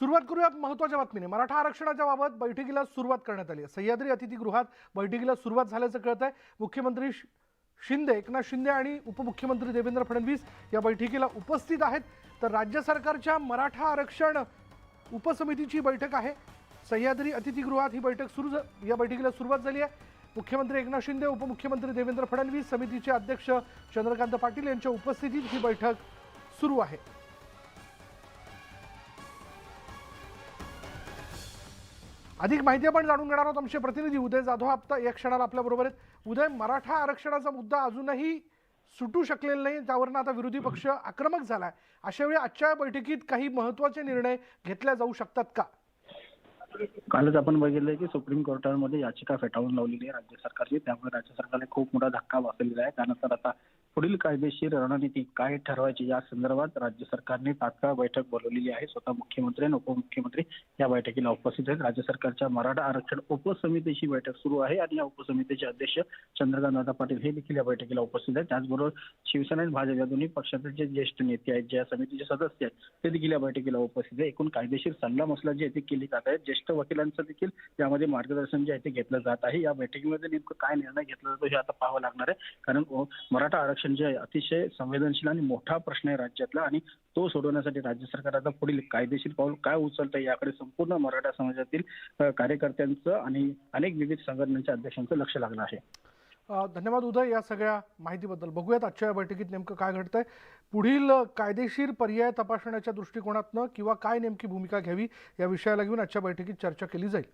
सुरुवात करूयात महत्त्वाच्या बातमीने। मराठा आरक्षणाच्या बाबत बैठकीला सुरुवात करण्यात आली आहे। सह्याद्री अतिथीगृहात बैठकीला सुरुवात झाल्याचं कळत आहे। मुख्यमंत्री शिंदे, एकनाथ शिंदे आणि उपमुख्यमंत्री देवेंद्र फडणवीस या बैठकीला उपस्थित आहेत। तर राज्य सरकारच्या मराठा आरक्षण उपसमितीची बैठक आहे। सह्याद्री अतिथीगृहात ही बैठक या बैठकीला सुरुवात झाली आहे। मुख्यमंत्री एकनाथ शिंदे, उपमुख्यमंत्री देवेंद्र फडणवीस, समितीचे अध्यक्ष चंद्रकांत पाटील यांच्या उपस्थितीत ही बैठक सुरू आहे। अधिक माहिती आपण जाणून घेणार आहोत। आमचे प्रतिनिधी उदय जाधव आता या क्षणाला आपल्या बरोबर आहेत। उदय, मराठा आरक्षणाचा मुद्दा अजूनही सुटू शकलेला नाही, त्यावरून आता विरोधी पक्ष आक्रमक झालाय। अशा वेळी आजच्या बैठकीत काही महत्त्वाचे निर्णय घेतले जाऊ शकतात का? कालच आपण बघितलं की सुप्रीम कोर्टामध्ये याचिका फेटाळून लावलेली आहे राज्य सरकारची। त्यामुळे राज्य सरकारला खूप मोठा धक्का बसलेला आहे। त्यानंतर आता पुढील कायदेशीर रणनीती काय ठरवायची या संदर्भात राज्य सरकारने तात्काळ बैठक बोलवलेली आहे। स्वतः मुख्यमंत्री आणि उपमुख्यमंत्री या बैठकीला उपस्थित आहेत। राज्य सरकारच्या मराठा आरक्षण उपसमितीची बैठक सुरू आहे आणि या उपसमितीचे अध्यक्ष चंद्रकांत पाटील हे देखील या बैठकीला उपस्थित आहेत। त्याचबरोबर शिवसेना आणि भाजप या दोन्ही पक्षाचे जे ज्येष्ठ नेते आहेत, जे या समितीचे सदस्य आहेत, ते देखील या बैठकीला उपस्थित आहेत। एकूण कायदेशीर सल्लामसलत जी आहे ती केली जात आहे। ज्येष्ठ वकिलांचं देखील यामध्ये मार्गदर्शन जे आहे ते घेतलं जात आहे। या बैठकीमध्ये नेमकं काय निर्णय घेतला जातो हे आता पाहावं लागणार आहे, कारण मराठा आरक्षण जे आहे अतिशय संवेदनशील आणि मोठा प्रश्न आहे राज्यातला, आणि तो सोडवण्यासाठी राज्य सरकार आता पुढील कायदेशीर पाऊल काय उचलतं याकडे संपूर्ण मराठा समाजातील कार्यकर्त्यांचं आणि अनेक विविध संघटनांच्या अध्यक्षांचं लक्ष लागलं आहे। धन्यवाद उदय या सगळ्या माहितीबद्दल। बघूयात आजच्या बैठकीत नेमकं काय घडतंय। पुढील कायदेशीर पर्याय तपासण्याच्या दृष्टिकोनातनं किंवा काय नेमकी भूमिका घ्यावी या विषयाला घेऊन आजच्या बैठकीत चर्चा केली जाईल।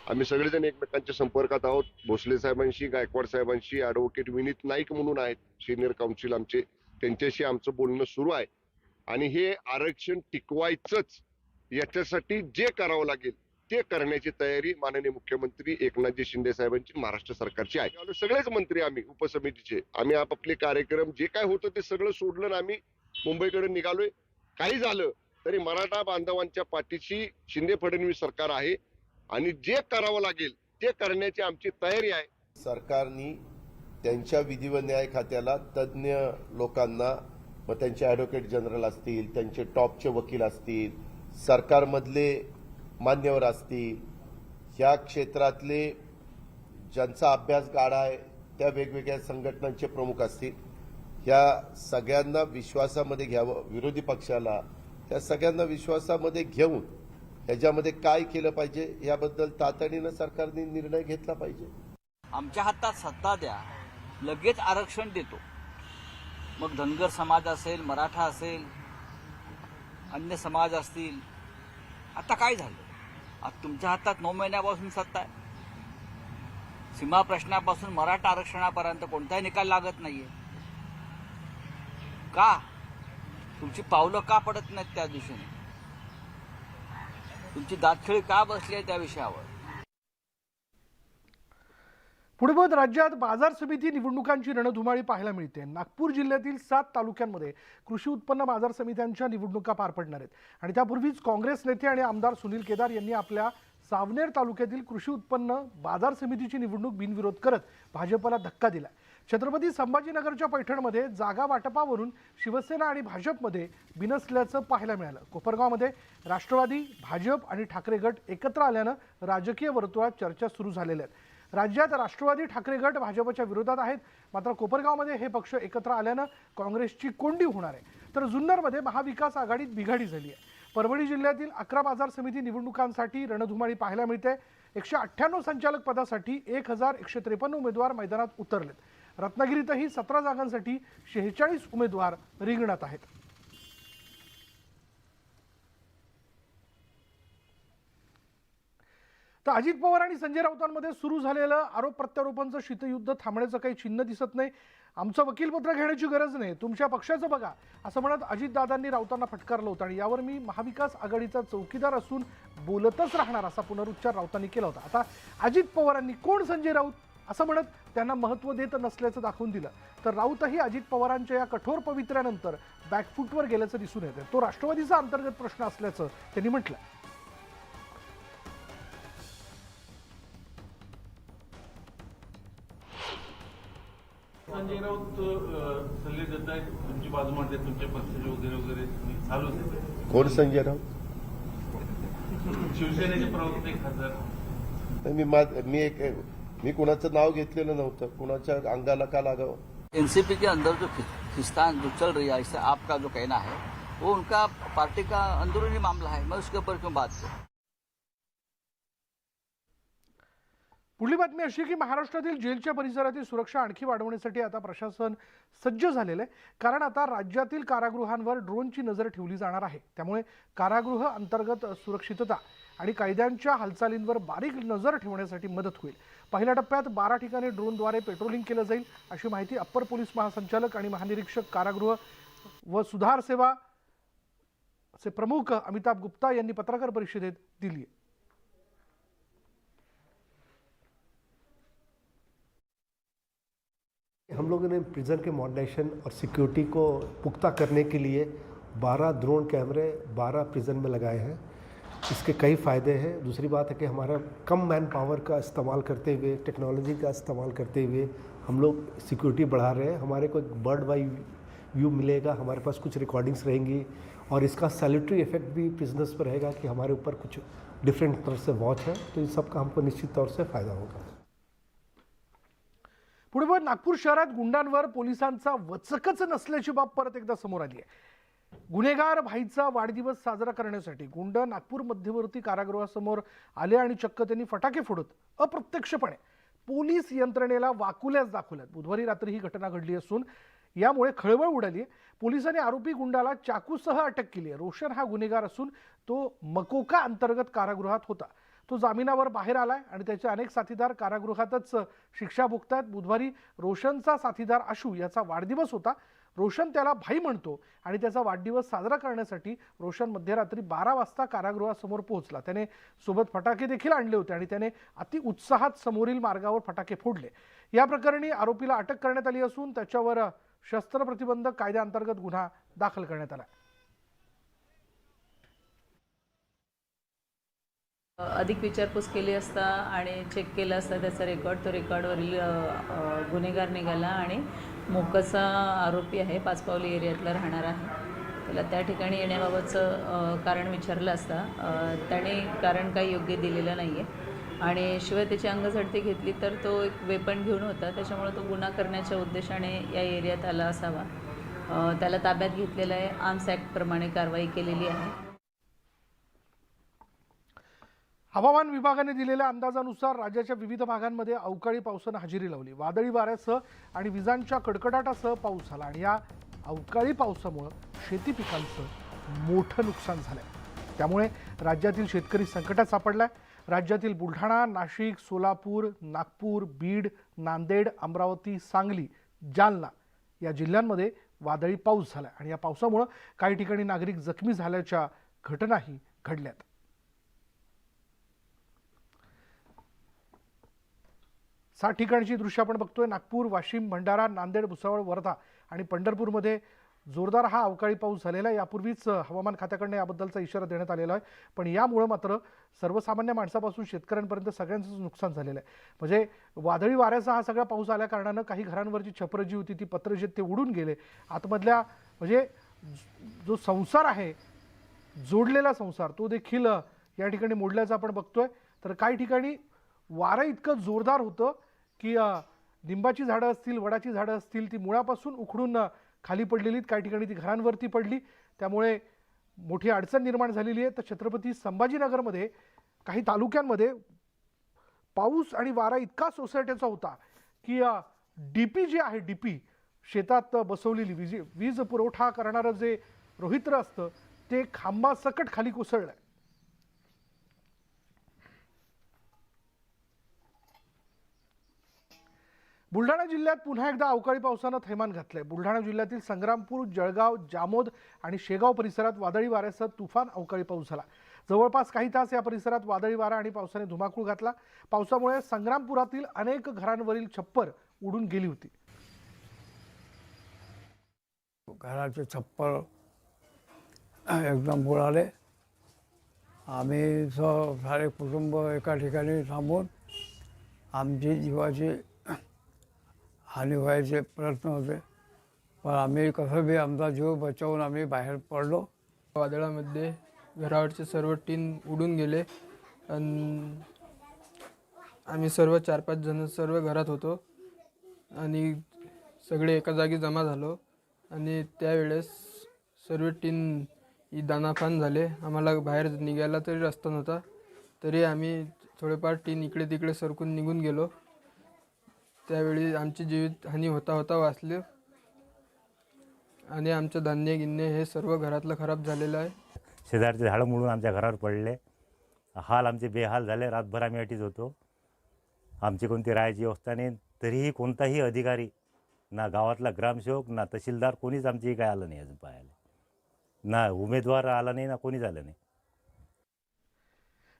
आम्ही सगळेजण एकमेकांच्या संपर्कात आहोत। भोसले साहेबांशी, गायकवाड साहेबांशी, ॲडव्होकेट विनीत नाईक म्हणून आहेत सिनियर काउन्सिल आमचे, त्यांच्याशी आमचं बोलणं सुरू आहे। आणि हे आरक्षण टिकवायचंच, याच्यासाठी जे करावं लागेल ते करण्याची तयारी माननीय मुख्यमंत्री एकनाथजी शिंदे साहेबांची, महाराष्ट्र सरकारची आहे। सगळेच मंत्री आम्ही उपसमितीचे आम्ही आपापले कार्यक्रम जे काय होतं ते सगळं सोडलं आणि आम्ही मुंबईकडे निघालोय। काही झालं तरी मराठा बांधवांच्या पाठीशी शिंदे फडणवीस सरकार आहे आणि जे करावं लागेल ते करण्याची आमची तयारी आहे। सरकारने त्यांच्या विधी व न्याय खात्याला तज्ज्ञ लोकांना, मग त्यांचे ॲडव्होकेट जनरल असतील, त्यांचे टॉपचे वकील असतील, सरकारमधले मान्यवर असतील, ह्या क्षेत्रातले ज्यांचा अभ्यास गाढा आहे त्या वेगवेगळ्या संघटनांचे प्रमुख असतील, ह्या सगळ्यांना विश्वासामध्ये घ्यावं। विरोधी पक्षाला त्या सगळ्यांना विश्वासामध्ये घेऊन ह्याच्यामध्ये काय केलं पाहिजे याबद्दल तातडीनं सरकारने निर्णय घेतला पाहिजे। आमच्या हातात सत्ता द्या, लगेच आरक्षण देतो। मग धनगर समाज असेल, मराठा असेल, अन्य समाज असतील। आता काय झालं? आता तुमच्या हातात 9 महिन्यापासून सत्ता आहे। सीमा प्रश्नापासून मराठा आरक्षणापर्यंत कोणताही निकाल लागत नाहीये का? तुमची पावलं का पडत नाहीत त्या दिशेने? तुमची दातखिळी का बसली आहे त्या विषयावर? पुढे बघ, राज्यात बाजार समिती निवडणुकांची रणधुमाळी पाहायला मिळते। नागपूर जिल्ह्यातील 7 तालुक्यांमध्ये कृषी उत्पन्न बाजार समित्यांच्या निवडणुका पार पडणार आहेत आणि त्यापूर्वीच काँग्रेस नेते आणि आमदार सुनील केदार यांनी आपल्या सावनेर तालुक्यातील कृषी उत्पन्न बाजार समितीची निवडणूक बिनविरोध करत भाजपला धक्का दिला। छत्रपती संभाजीनगरच्या पैठणमध्ये जागा वाटपावरून शिवसेना आणि भाजपमध्ये बिनसल्याचं पाहायला मिळालं। कोपरगावमध्ये राष्ट्रवादी, भाजप आणि ठाकरे गट एकत्र आल्यानं राजकीय वर्तुळात चर्चा सुरू झालेल्या आहेत। राज्यात राष्ट्रवादी, ठाकरे गट भाजपच्या विरोधात आहेत, मात्र कोपरगावमध्ये हे पक्ष एकत्र आल्यानं काँग्रेसची कोंडी होणार आहे। तर जुन्नरमध्ये महाविकास आघाडीत बिघाडी झाली आहे। परभणी जिल्ह्यातील 11 बाजार समिती निवडणुकांसाठी रणधुमाळी पाहायला मिळते। 198 संचालक पदासाठी 1153 उमेदवार मैदानात उतरलेत। रत्नागिरीतही 17 जागांसाठी 46 उमेदवार रिंगणात आहेत। तर अजित पवार आणि संजय राऊतांमध्ये सुरू झालेलं आरोप प्रत्यारोपांचं शीतयुद्ध थांबण्याचं काही चिन्ह दिसत नाही। आमचं वकीलपत्र घेण्याची गरज नाही, तुमच्या पक्षाचं बघा, असं म्हणत अजितदादांनी राऊतांना फटकारलं होतं आणि यावर मी महाविकास आघाडीचा चौकीदार असून बोलतच राहणार असा पुनरुच्चार राऊतांनी केला होता। आता अजित पवारांनी कोण संजय राऊत असं म्हणत त्यांना महत्त्व देत नसल्याचं दाखवून दिलं। तर राऊतही अजित पवारांच्या या कठोर पवित्र्यानंतर बॅकफूटवर गेल्याचं दिसून येतं। तो राष्ट्रवादीचा अंतर्गत प्रश्न असल्याचं त्यांनी म्हटलं। संजय राऊत सल्ले देत आहेत, तुमची बाजू मांडते, तुमच्या पक्षाचे वगैरे वगैरे चालूच आहे। कोण संजय राऊत? शिवसेनेचे प्रवक्ते खासदार. मी कुणाचं नाव घेतलेलं नव्हतं. कुणाच्या अंगाला का लागावं? एनसीपी के अंदर जो खिस्तान जो चल रही है, इससे आपका जो कहना है वो उनका पार्टी का अंदरूनी मामला है, मैं उसके ऊपर क्यों बात करूं? पुढली बातमी अशी की महाराष्ट्रातील जेलच्या परिसरातील सुरक्षा आणखी वाढवण्यासाठी आता प्रशासन सज्ज झालेलं आहे. कारण आता राज्यातील कारागृहांवर ड्रोनची नजर ठेवली जाणार आहे. त्यामुळे कारागृह अंतर्गत सुरक्षितता आणि कायद्यांच्या हालचालींवर बारीक नजर ठेवण्यासाठी मदत होईल. पहिल्या टप्प्यात 12 ठिकाणी ड्रोनद्वारे पेट्रोलिंग केलं जाईल, अशी माहिती अप्पर पोलीस महासंचालक आणि महानिरीक्षक कारागृह व सुधार सेवा चे प्रमुख अमिताभ गुप्ता यांनी पत्रकार परिषदेत दिली आहे. हम लोगों ने प्रिजन के मॉडर्नाइजेशन और सिक्योरिटी को पुख्ता करने के लिए 12 ड्रोन कैमरे 12 प्रिजन में लगाए हैं. इसके कई फ़ायदे हैं. दूसरी बात है कि हमारा कम मैन पावर का इस्तेमाल करते हुए, टेक्नोलॉजी का इस्तेमाल करते हुए हम लोग सिक्योरिटी बढ़ा रहे हैं. हमारे को एक बर्ड वाई व्यू मिलेगा, हमारे पास कुछ रिकॉर्डिंग्स रहेंगी और इसका सैल्यूटरी इफेक्ट भी प्रिजनर्स पर रहेगा कि हमारे ऊपर कुछ डिफरेंट तरह से वॉच है. तो इन सब का हमको निश्चित तौर से फ़ायदा होगा. पुढे बघ, नागपूर शहरात गुंडांवर पोलिसांचा वचकच नसल्याची बाब परत एकदा समोर आली आहे. गुन्हेगार भाईचा वाढदिवस साजरा करण्यासाठी गुंड नागपूर मध्यवर्ती कारागृहासमोर आले आणि चक्क त्यांनी फटाके फोडत अप्रत्यक्षपणे पोलीस यंत्रणेला वाकुल्याच दाखवल्यात. बुधवारी रात्री ही घटना घडली असून यामुळे खळबळ उडाली आहे. पोलिसांनी आरोपी गुंडाला चाकूसह अटक केली आहे. रोशन हा गुन्हेगार असून तो मकोका अंतर्गत कारागृहात होता. तो जामिनावर बाहेर आलाय आणि त्याचे अनेक साथीदार कारागृहातच शिक्षा भोगतायत. बुधवारी रोशनचा साथीदार आशू याचा वाढदिवस होता. रोशन त्याला भाई म्हणतो आणि त्याचा वाढदिवस साजरा करण्यासाठी रोशन मध्यरात्री 12 वाजता कारागृहासमोर पोहोचला. त्याने सोबत फटाके देखील आणले होते आणि त्याने अति उत्साहात समोरील मार्गावर फटाके फोडले. या प्रकरणी आरोपीला अटक करण्यात आली असून त्याच्यावर शस्त्र प्रतिबंधक कायद्याअंतर्गत गुन्हा दाखल करण्यात आला. अधिक विचारपूस केली असता आणि चेक केला असता त्याचा रेकॉर्ड, तो रेकॉर्डवरील गुन्हेगार निघाला आणि मोकाचा आरोपी आहे, पाचपावली एरियातला राहणार आहे. त्याला त्या ठिकाणी येण्याबाबतचं कारण विचारलं असता त्याने कारण काही योग्य दिलेलं नाही आहे आणि शिवाय त्याची अंगझडती घेतली तर तो एक वेपन घेऊन होता. त्याच्यामुळे तो गुन्हा करण्याच्या उद्देशाने या एरियात आला असावा. त्याला ताब्यात घेतलेलं आहे. आर्म्स ॲक्टप्रमाणे कारवाई केलेली आहे. हवामान विभागाने दिलेल्या अंदाजानुसार राज्याच्या विविध भागांमध्ये अवकाळी पावसानं हजेरी लावली. वादळी वाऱ्यासह आणि विजांच्या कडकडाटासह पाऊस झाला आणि या अवकाळी पावसामुळे शेती पिकांचं मोठं नुकसान झालंय. त्यामुळे राज्यातील शेतकरी संकटात सापडलाय. राज्यातील बुलढाणा, नाशिक, सोलापूर, नागपूर, बीड, नांदेड, अमरावती, सांगली, जालना या जिल्ह्यांमध्ये वादळी पाऊस झाला आणि या पावसामुळे काही ठिकाणी नागरिक जखमी झाल्याच्या घटनाही घडल्यात. सात ठिकाणची दृश्य आपण बघतोय. नागपूर, वाशिम, भंडारा, नांदेड, भुसावळ, वर्धा आणि पंढरपूरमध्ये जोरदार हा अवकाळी पाऊस झालेला आहे. यापूर्वीच हवामान खात्याकडून याबद्दलचा इशारा देण्यात आलेला आहे. पण यामुळे मात्र सर्वसामान्य माणसापासून शेतकऱ्यांपर्यंत सगळ्यांचंच नुकसान झालेलं आहे. म्हणजे वादळी वाऱ्याचा हा सगळा पाऊस आल्या कारणानं काही घरांवरची छपरं जी होती ती पत्र जे ते उडून गेले. आतमधल्या म्हणजे जो संसार आहे, जोडलेला संसार, तो देखील या ठिकाणी मोडल्याचं आपण बघतोय. तर काही ठिकाणी वारं इतकं जोरदार होतं की लिंबाची झाडं असतील, वडाची झाडं असतील, ती मुळापासून उखडून खाली पडलेली. काही ठिकाणी ती घरांवरती पडली. त्यामुळे मोठी अडचण निर्माण झालेली आहे. तर छत्रपती संभाजीनगरमध्ये काही तालुक्यांमध्ये पाऊस आणि वारा इतका सोसायटीचा होता की डीपी जी आहे, डीपी शेतात बसवलेली वीज पुरवठा करणारं जे रोहित्र असतं ते खांबासकट खाली कोसळलं. बुलढाणा जिल्ह्यात पुन्हा एकदा अवकाळी पावसानं थैमान घातलंय. बुलढाणा जिल्ह्यातील संग्रामपूर, जळगाव, जामोद आणि शेगाव परिसरात वादळी वाऱ्यासह तुफान अवकाळी पाऊस झाला. जवळपास काही तास या परिसरात वादळी वारा आणि पावसाने धुमाकूळ घातला. पावसामुळे संग्रामपुरातील अनेक घरांवरील छप्पर उडून गेली होती. घराचे छप्पर एकदम बुडाले. आम्ही सारे कुटुंब एका ठिकाणी थांबून आमची जीवाची हानी व्हायचे प्रयत्न होते. पण आम्ही कसं बी आमचा जीव बचावून आम्ही बाहेर पडलो वादळामध्ये घरावरचे सर्व टीन उडून गेले आणि आम्ही सर्व 4-5 जण सर्व घरात होतो आणि सगळे एका जागी जमा झालो आणि त्यावेळेस सर्व टीन ही दानापान झाले. आम्हाला बाहेर निघायला तरी रस्ता नव्हता, तरी आम्ही थोडेफार टीन इकडे तिकडे सरकून निघून गेलो. त्यावेळी आमची जीवितहानी होता वाचली आणि आमचं धान्य गिन्ने हे सर्व घरातलं खराब झालेलं आहे. शेजारचे झाडं मोडून आमच्या घरावर पडले. हाल आमचे बेहाल झाले. रातभर आम्ही अटीच होतो. आमची कोणती राहायची व्यवस्था नाही. तरीही कोणताही अधिकारी, ना गावातला ग्रामसेवक ना तहसीलदार, कोणीच आमची काय आलं नाही अजून पाहायला. ना उमेदवार आला नाही ना कोणीच आलं नाही.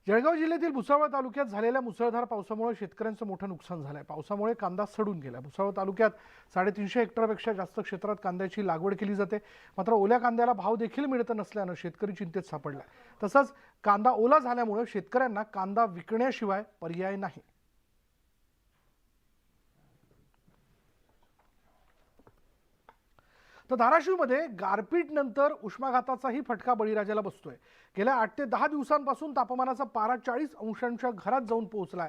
जळगाव जिल्ह्यातील भुसावळ तालुक्यात झालेल्या मुसळधार पावसामुळे शेतकऱ्यांचं मोठं नुकसान झालंय. पावसामुळे कांदा सडून गेला. भुसावळ तालुक्यात 350 हेक्टरपेक्षा जास्त क्षेत्रात कांद्याची लागवड केली जाते. मात्र ओल्या कांद्याला भाव देखील मिळत नसल्यानं शेतकरी चिंतेत सापडलाय. तसंच कांदा ओला झाल्यामुळे शेतकऱ्यांना कांदा विकण्याशिवाय पर्याय नाही. तर धाराशिवमध्ये गारपीटनंतर उष्माघाताचाही फटका बळीराजाला बसतोय. गेल्या 8 ते 10 दिवसांपासून तापमानाचा पारा 40 अंशांच्या घरात जाऊन पोहोचलाय.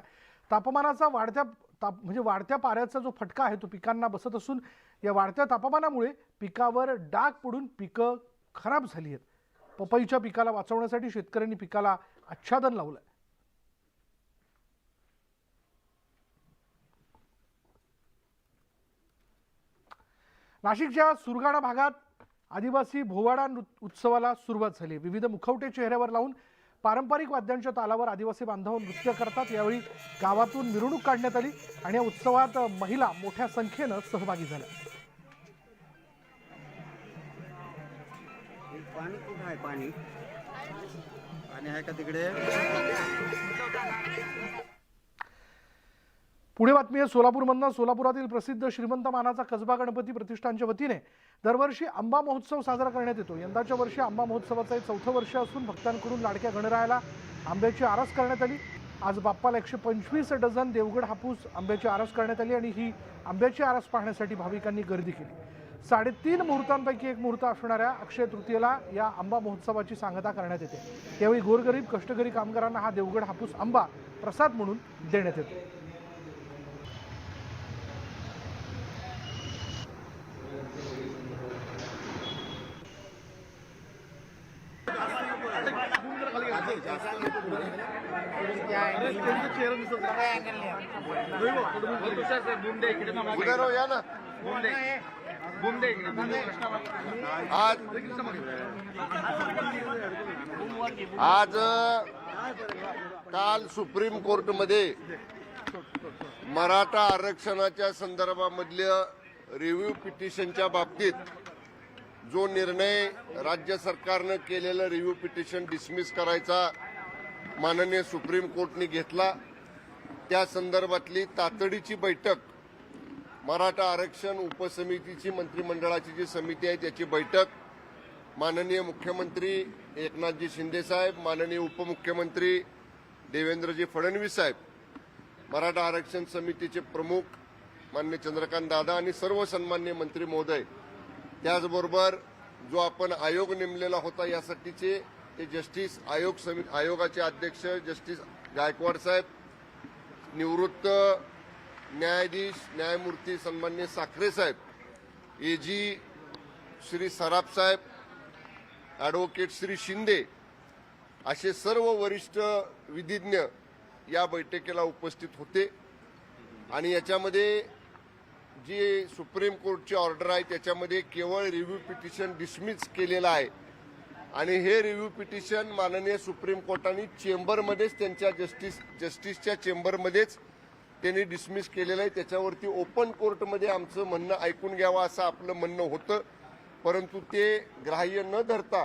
तापमानाचा वाढत्या पाऱ्याचा जो फटका आहे तो पिकांना बसत असून या वाढत्या तापमानामुळे पिकावर डाग पडून पिकं खराब झाली आहेत. पपईच्या पिकाला वाचवण्यासाठी शेतकऱ्यांनी पिकाला आच्छादन लावलंय. नाशिकच्या सुरगाणा भागात आदिवासी भोवाडा उत्सवाला सुरुवात झाली. विविध मुखवटे चेहऱ्यावर लावून पारंपरिक वाद्यांच्या तालावर आदिवासी बांधव नृत्य करतात. यावेळी गावातून मिरवणूक काढण्यात आली आणि या उत्सवात महिला मोठ्या संख्येनं सहभागी झाल्या. पाणी कुठं आहे? पाणी आहे का तिकडे? पुढे बातमी आहे सोलापूरमधनं. सोलापुरातील प्रसिद्ध श्रीमंत मानाचा कसबा गणपती प्रतिष्ठानच्या वतीने दरवर्षी आंबा महोत्सव साजरा करण्यात येतो. यंदाच्या वर्षी आंबा महोत्सवाचं हे 4थं वर्ष असून भक्तांकडून लाडक्या गणरायाला आंब्याची आरास करण्यात आली. आज बाप्पाला 125 डझन देवगड हापूस आंब्याची आरास करण्यात आली आणि ही आंब्याची आरास पाहण्यासाठी भाविकांनी गर्दी केली. 3.5 मुहूर्तांपैकी एक मुहूर्त असणाऱ्या अक्षय तृतीयेला या आंबा महोत्सवाची सांगता करण्यात येते. यावेळी गोरगरीब कष्टकरी कामगारांना हा देवगड हापूस आंबा प्रसाद म्हणून देण्यात येतो. आज काल सुप्रीम कोर्टमध्ये मराठा आरक्षणाच्या संदर्भामधल्या रिव्ह्यू पिटिशनच्या बाबतीत जो निर्णय राज्य सरकारनं केलेलं रिव्ह्यू पिटिशन डिसमिस करायचा माननीय सुप्रीम कोर्टने घेतला, त्या संदर्भातली तातडीची बैठक मराठा आरक्षण उपसमितीची मंत्रिमंडळाची जी समिती आहे त्याची बैठक माननीय मुख्यमंत्री एकनाथजी शिंदे साहेब, माननीय उपमुख्यमंत्री देवेंद्रजी फडणवीस साहेब, मराठा आरक्षण समितीचे प्रमुख माननीय चंद्रकांत दादा आणि सर्व सन्माननीय मंत्री महोदय, त्याचबरोबर जो आपण आयोग नेमलेला होता यासाठीचे ते जस्टिस आयोगाचे अध्यक्ष जस्टिस गायकवाड साहेब, निवृत्त न्यायाधीश न्यायमूर्ती सन्माननीय साखरे साहेब, एजी श्री सराफ साहेब, ॲडव्होकेट श्री शिंदे असे सर्व वरिष्ठ विधिज्ञ या बैठकीला उपस्थित होते. आणि याच्यामध्ये जी सुप्रीम कोर्टची ऑर्डर आहे त्याच्यामध्ये केवळ रिव्ह्यू पिटिशन डिसमिस केलेलं आहे आणि हे रिव्ह्यू पिटिशन माननीय सुप्रीम कोर्टाने चेंबरमध्येच त्यांच्या जस्टिसच्या चेंबरमध्येच त्यांनी डिसमिस केलेलं आहे. त्याच्यावरती ओपन कोर्टमध्ये आमचं म्हणणं ऐकून घ्यावं असं आपलं म्हणणं होतं, परंतु ते ग्राह्य न धरता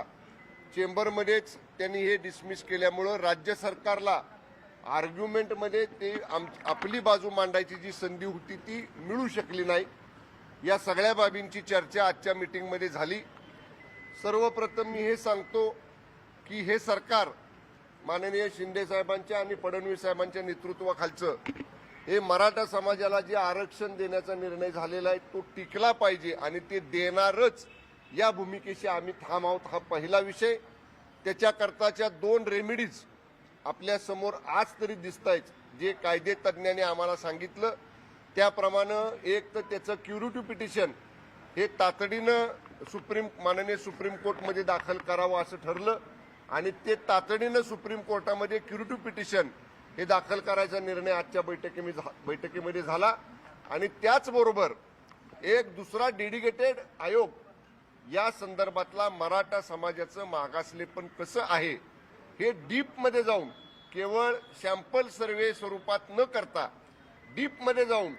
चेंबरमध्येच त्यांनी हे डिसमिस केल्यामुळं राज्य सरकारला आर्ग्युमेंटमध्ये ते आपली बाजू मांडायची जी संधी होती ती मिळू शकली नाही. या सगळ्या बाबींची चर्चा आजच्या मीटिंगमध्ये झाली. सर्वप्रथम मी हे सांगतो की हे सरकार माननीय शिंदे साहेबांच्या आणि फडणवीस साहेबांच्या नेतृत्वाखालचं हे मराठा समाजाला जे आरक्षण देण्याचा निर्णय झालेला आहे तो टिकला पाहिजे आणि ते देणारच या भूमिकेशी आम्ही ठाम आहोत. हा पहिला विषय. त्याच्याकरताच्या 2 रेमेडीज आपल्या समोर आज तरी दिसत आहेत, जे कायदे तज्ज्ञांनी आम्हाला सांगितलं त्याप्रमाणे. एक तर त्याचं क्युरेटिव्ह पिटिशन हे तातडीनं माननीय सुप्रीम कोर्टमध्ये दाखल करावं असं ठरलं आणि ते तातडीनं सुप्रीम कोर्टामध्ये क्युरेटिव्ह पिटिशन हे दाखल करायचा निर्णय आजच्या बैठकीमध्ये झाला. आणि त्याचबरोबर एक दुसरा डेडिकेटेड आयोग या संदर्भातला मराठा समाजाचं मागासलेपण कसं आहे हे डीपमध्ये जाऊन, केवळ सॅम्पल सर्वे स्वरूपात न करता डीपमध्ये जाऊन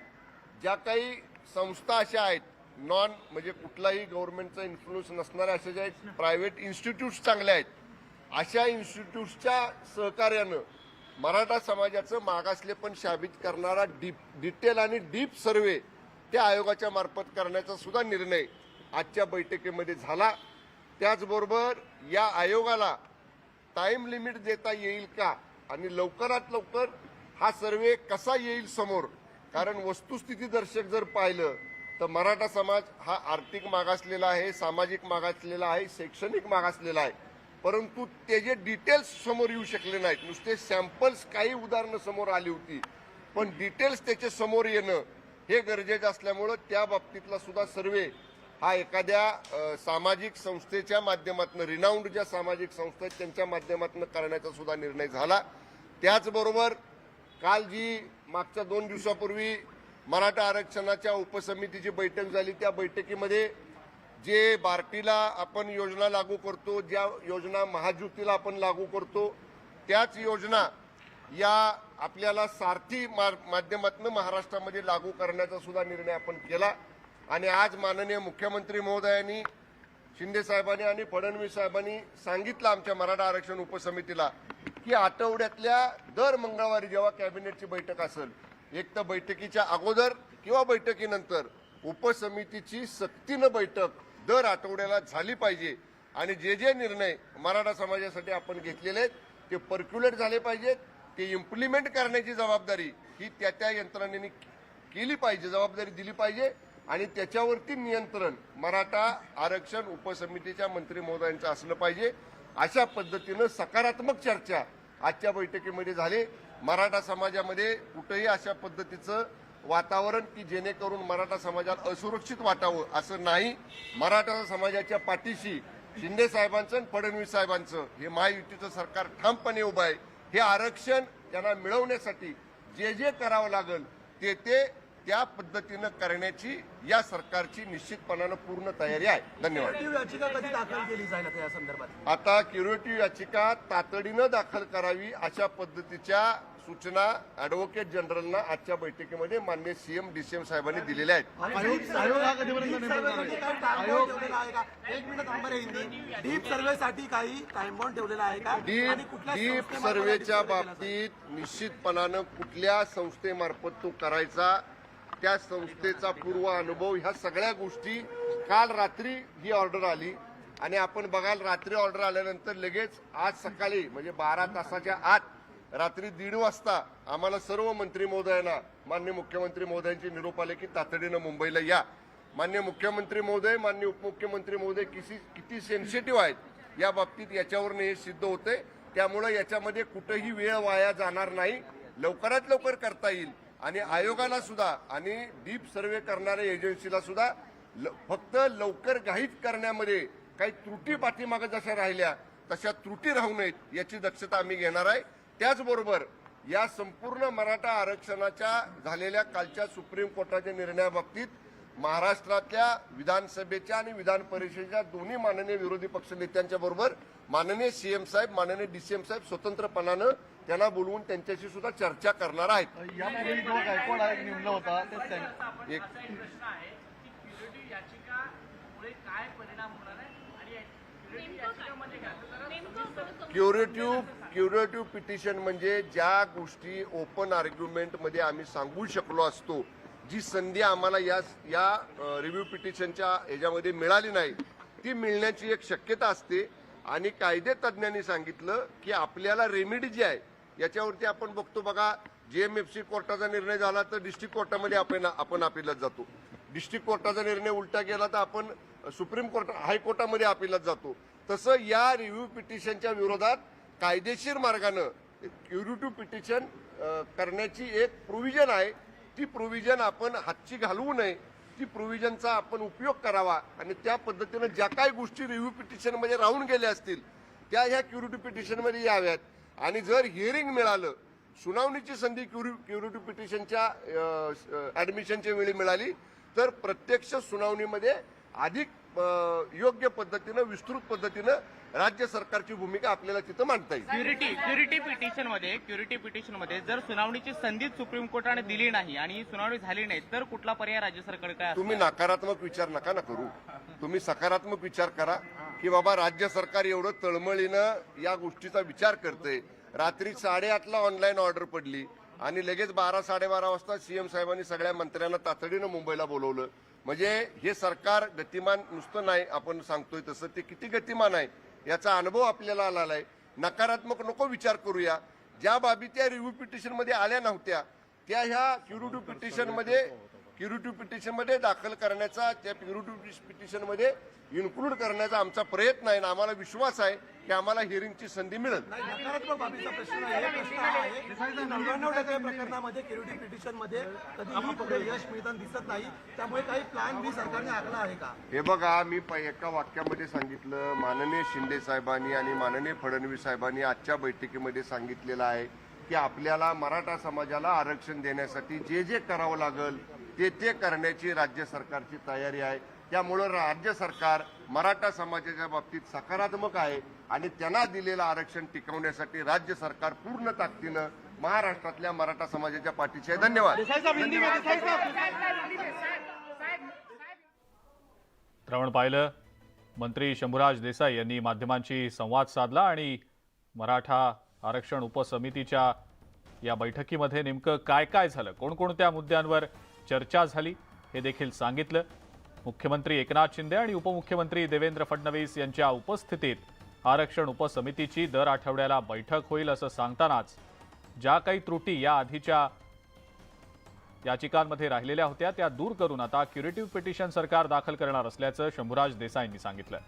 ज्या काही संस्था अशा आहेत, म्हणजे कुठलाही गव्हर्नमेंटचा इन्फ्लुएन्स नसणाऱ्या अशा ज्या प्रायव्हेट इन्स्टिट्यूट्स चांगल्या आहेत, अशा इन्स्टिट्यूट्सच्या सहकार्यानं मराठा समाजाचं मागासलेपण साबित करणारा डिटेल आणि डीप सर्वे त्या आयोगाच्या मार्फत करण्याचा सुद्धा निर्णय आजच्या बैठकीमध्ये झाला. त्याचबरोबर या आयोगाला टाइम लिमिट देता येईल का आणि लवकरात लवकर हा सर्वे कसा येईल समोर, कारण वस्तुस्थिती दर्शक जर पाहिलं तर मराठा समाज हा आर्थिक मागासलेला आहे, सामाजिक मागासलेला आहे, शैक्षणिक मागासलेला आहे, परंतु त्याचे डिटेल्स समोर येऊ शकले नाहीत. नुसते सॅम्पल्स काही उदाहरणं समोर आली होती, पण डिटेल्स त्याचे समोर येणं हे गरजेचं असल्यामुळं त्या बाबतीतला सुद्धा सर्वे हा एखाद्या सामाजिक संस्थेच्या माध्यमातून, रिनाऊंड ज्या सामाजिक संस्था आहेत त्यांच्या माध्यमातून करण्याचा सुद्धा निर्णय झाला. त्याचबरोबर काल जी मागच्या 2 दिवसापूर्वी मराठा आरक्षणाच्या उपसमितीची बैठक झाली, त्या बैठकीमध्ये जे बार्टीला आपण योजना लागू करतो, ज्या योजना महाज्योतीला आपण लागू करतो, त्याच योजना या आपल्याला सारथी माध्यमातून महाराष्ट्रामध्ये लागू करण्याचा सुद्धा निर्णय आपण केला. आणि आज माननीय मुख्यमंत्री महोदयांनी, शिंदे साहेबांनी आणि फडणवीस साहेबांनी सांगितलं आमच्या मराठा आरक्षण उपसमितीला की आठवड्यातल्या दर मंगळवारी जेव्हा कॅबिनेटची बैठक असेल, एक तर बैठकीच्या अगोदर किंवा बैठकीनंतर उपसमितीची सक्तीनं बैठक दर आठवड्याला झाली पाहिजे आणि जे जे निर्णय मराठा समाजासाठी आपण घेतलेले आहेत ते पर्क्युलेट झाले पाहिजेत. ते इम्प्लिमेंट करण्याची जबाबदारी ही त्या यंत्रणेने केली पाहिजे, जबाबदारी दिली पाहिजे आणि त्याच्यावरती नियंत्रण मराठा आरक्षण उपसमितीच्या मंत्री महोदयांचं असलं पाहिजे. अशा पद्धतीनं सकारात्मक चर्चा आजच्या बैठकीमध्ये झाली. मराठा समाजामध्ये कुठेही अशा पद्धतीचं वातावरण की जेणेकरून मराठा समाजाला असुरक्षित वाटावं असं नाही. मराठा समाजाच्या पाठीशी शिंदे साहेबांचं आणि फडणवीस साहेबांचं हे महायुतीचं सरकार ठामपणे उभं आहे. हे आरक्षण त्यांना मिळवण्यासाठी जे जे करावं लागेल ते त्या पद्धतीनं करण्याची या सरकारची निश्चितपणानं पूर्ण तयारी आहे. धन्यवाद. याचिका कधी दाखल केली जाईल आता या संदर्भात? आता क्युरेटिव्ह याचिका तातडीनं दाखल करावी अशा पद्धतीच्या सूचना ॲडव्होकेट जनरलना आजच्या बैठकीमध्ये माननीय सीएम डीसीएम साहेबांनी दिलेल्या आहेत. डीप सर्वेसाठी काही टाइम बाउंड ठेवलेला आहे का? डीप सर्वेच्या बाबतीत निश्चितपणानं कुठल्या संस्थेमार्फत तो करायचा, त्या संस्थेचा पूर्व अनुभव, ह्या सगळ्या गोष्टी काल रात्री ही ऑर्डर आली आणि आपण बघाल रात्री ऑर्डर आल्यानंतर लगेच आज सकाळी म्हणजे 12 तासाच्या आत रात्री 1:30 वाजता आम्हाला सर्व मंत्री महोदयांना माननीय मुख्यमंत्री महोदयांचे निरोप आले की तातडीनं मुंबईला या. माननीय मुख्यमंत्री महोदय, माननीय उपमुख्यमंत्री महोदय किती सेन्सिटिव्ह आहेत या बाबतीत याच्यावरनं हे सिद्ध होते. त्यामुळे याच्यामध्ये कुठेही वेळ वाया जाणार नाही, लवकरात लवकर करता येईल आणि आयोगाला सुद्धा आणि डीप सर्वे करणाऱ्या एजन्सीला सुद्धा फक्त लवकर घाईत करण्यामध्ये काही त्रुटी पाठीमागे जशा राहिल्या तशा त्रुटी राहू नयेत याची दक्षता आम्ही घेणार आहे. त्याचबरोबर या संपूर्ण मराठा आरक्षणाच्या झालेल्या कालच्या सुप्रीम कोर्टाच्या निर्णयाबाबतीत महाराष्ट्रातल्या विधानसभेच्या आणि विधान परिषदेच्या दोन्ही माननीय विरोधी पक्षनेत्यांच्या बरोबर माननीय सीएम साहेब, माननीय डीसीएम साहेब स्वतंत्रपणानं त्यांना बोलवून त्यांच्याशी सुद्धा चर्चा करणार आहेत. क्युरेटिव्ह पिटिशन म्हणजे ज्या गोष्टी ओपन आर्ग्युमेंटमध्ये आम्ही सांगू शकलो असतो, जी संधी आम्हाला या रिव्ह्यू पिटिशनच्या ह्याच्यामध्ये मिळाली नाही, ती मिळण्याची एक शक्यता असते. आणि कायदे तज्ज्ञांनी सांगितलं की आपल्याला रेमेडी जी आहे याच्यावरती आपण बघतो बघा, जेएमएफसी कोर्टाचा निर्णय झाला तर डिस्ट्रिक्ट कोर्टामध्ये आपण अपीलात जातो, डिस्ट्रिक्ट कोर्टाचा निर्णय उलटा गेला तर आपण सुप्रीम कोर्ट हायकोर्टामध्ये अपीलात जातो. तसं या रिव्ह्यू पिटिशनच्या विरोधात कायदेशीर मार्गानं क्युरेटिव्ह पिटिशन करण्याची एक प्रोव्हिजन आहे. ती प्रोव्हिजन आपण हातची घालवू नये, ती प्रोव्हिजनचा आपण उपयोग करावा आणि त्या पद्धतीनं ज्या काही गोष्टी रिव्ह्यू पिटिशनमध्ये राहून गेल्या असतील त्या ह्या क्युरेटिव्ह पिटिशनमध्ये याव्यात. आणि जर हिअरिंग मिळालं, सुनावणीची संधी क्युरेटिव्ह पिटिशनच्या ऍडमिशनच्या वेळी मिळाली तर प्रत्यक्ष सुनावणीमध्ये अधिक योग्य पद्धतीनं विस्तृत पद्धतीनं राज्य सरकारची भूमिका आपल्याला तिथं मांडता येईल. क्युरिटी पिटिशनमध्ये जर सुनावणीची संधी सुप्रीम कोर्टाने दिली नाही आणि सुनावणी झाली नाही तर कुठला पर्याय राज्य सरकार काय असणार? तुम्ही नकारात्मक विचार नका ना करू, तुम्ही सकारात्मक विचार करा की बाबा राज्य सरकार एवढं तळमळीनं या गोष्टीचा विचार करते. रात्री 8:30ला ऑनलाईन ऑर्डर पडली आणि लगेच 12-12:30 वाजता सीएम साहेबांनी सगळ्या मंत्र्यांना तातडीनं मुंबईला बोलवलं. म्हणजे हे सरकार गतिमान नुसतं नाही आपण सांगतोय तसं, ते किती गतिमान आहे याचा अनुभव आपल्याला आलेला आहे. नकारात्मक नको विचार करूया. ज्या बाबी त्या रिव्ह्यू पिटिशनमध्ये आल्या नव्हत्या त्या ह्या क्युरेटिव्ह पिटिशनमध्ये दाखल करण्याचा, त्या क्युरेटिव्ह पिटिशनमध्ये इन्क्लूड करण्याचा आमचा प्रयत्न आहे आणि आम्हाला विश्वास आहे की आम्हाला हिअरिंगची संधी मिळेल. नकारात्मक बाबीचा प्रश्न आहे. प्रश्न हा आहे की 99% प्रकरणामध्ये क्युरेटिव्ह पिटिशनमध्ये कधीही यश मिळताना दिसत नाही, त्यामुळे काही प्लॅन बी सरकारने आखला आहे का? हे बघा, मी एका वाक्यामध्ये सांगितलं, माननीय शिंदे साहेबांनी आणि माननीय फडणवीस साहेबांनी आजच्या बैठकीमध्ये सांगितलेलं आहे की आपल्याला मराठा समाजाला आरक्षण देण्यासाठी जे जे करावं लागेल ते करण्याची राज्य सरकारची तयारी आहे. त्यामुळं राज्य सरकार मराठा समाजाच्या बाबतीत सकारात्मक आहे आणि त्यांना दिलेलं आरक्षण टिकवण्यासाठी राज्य सरकार पूर्ण ताकदीनं महाराष्ट्रातल्या मराठा समाजाच्या पाठीशी आहे. धन्यवाद. आपण पाहिलं मंत्री शंभूराज देसाई यांनी माध्यमांशी संवाद साधला आणि मराठा आरक्षण उपसमितीच्या या बैठकीमध्ये नेमकं काय काय झालं, कोणकोणत्या मुद्द्यांवर चर्चा झाली हे देखील सांगितलं. मुख्यमंत्री एकनाथ शिंदे आणि उपमुख्यमंत्री देवेंद्र फडणवीस यांच्या उपस्थितीत आरक्षण उपसमितीची दर आठवड्याला बैठक होईल असं सांगतानाच ज्या काही त्रुटी या आधीच्या याचिकांमध्ये राहिलेल्या होत्या त्या दूर करून आता क्युरेटिव्ह पिटिशन सरकार दाखल करणार असल्याचं शंभूराज देसाईंनी सांगितलं.